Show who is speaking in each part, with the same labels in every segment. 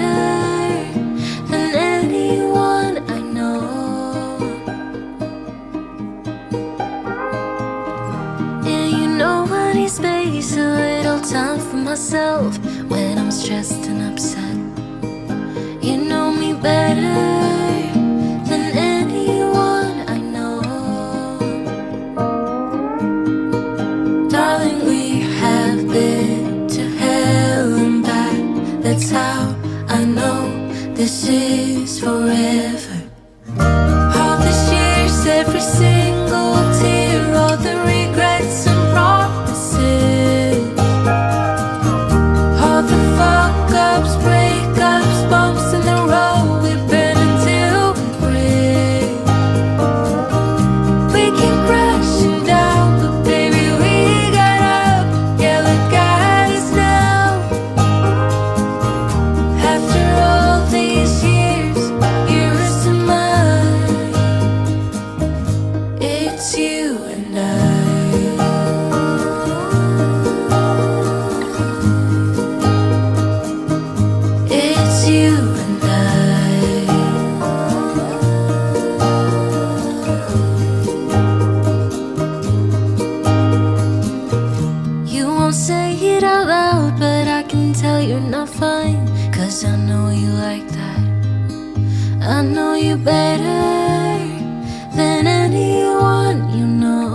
Speaker 1: better than anyone I know. Yeah, you know I need space, a little time for myself when I'm stressed and upset. You know me better than anyone I know. Darling, we have been to hell and back. That's how I know this is forever. All these years, every single tear, all the regrets and promises, all the fuck-ups, breakups, bumps in the road, we've been until we break. We keep crashing down, but baby, we got up. Yeah, look at us now. After all these years, yours and mine, it's you and I. It's you and I. You won't say it out loud, but I can tell you're not fine. 'Cause I know you like that. I know you better than anyone you know.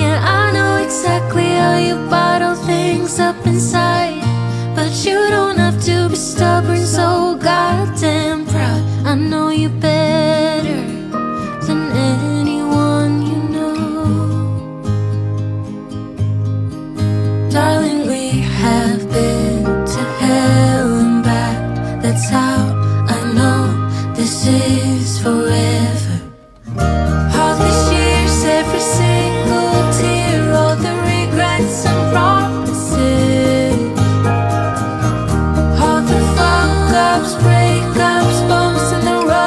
Speaker 1: Yeah, I know exactly how you bottle things up inside, but you don't have to be stubborn, so goddamn proud. I know you better than anyone you know. Darling, we have been to hell and back. That's how I know this is forever. All these years, every single tear, all the regrets and promises, all the fuck-ups, breakups, bumps in the road,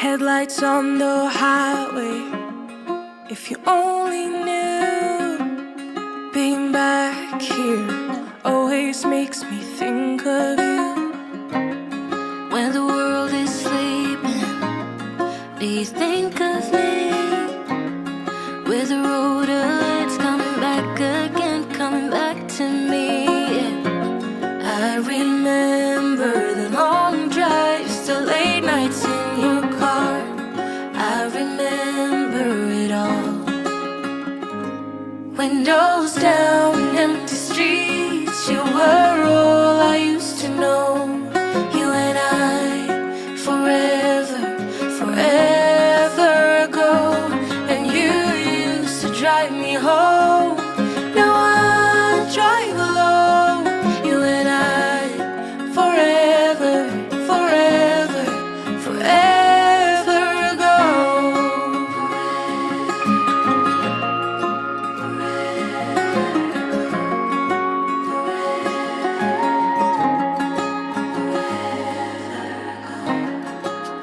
Speaker 1: Headlights on the highway. If you only knew, being back here always makes me think of you. When the world is sleeping, do you think of me? With the road ahead's coming back again, coming back to me. I remember the long drives, the late nights in your car. I remember it all. Windows down, empty streets, you were all I used to know. You and I, forever, forever ago. And you used to drive me home. Now I drive alone. You and I, forever, forever, forever ago.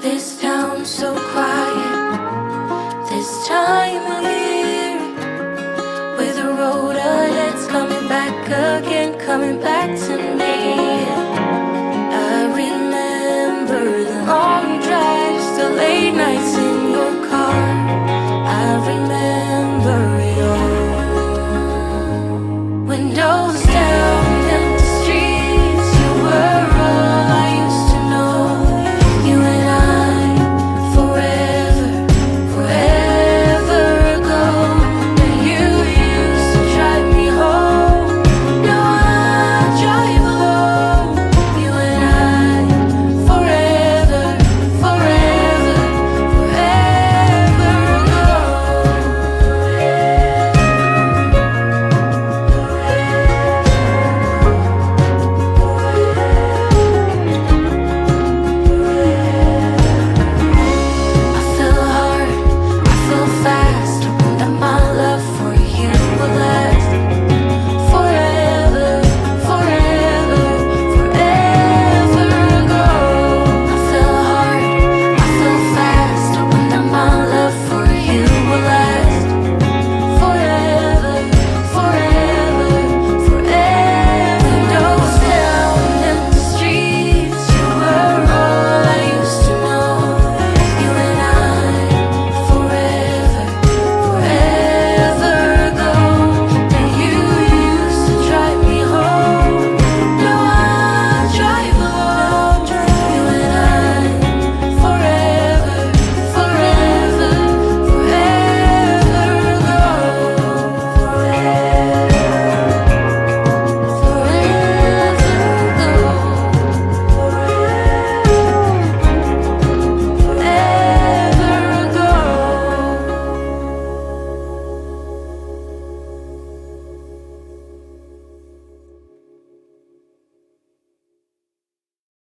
Speaker 1: This town's so quiet this time of year. With the road ahead's coming back again, coming back to me. I remember the long drives, the late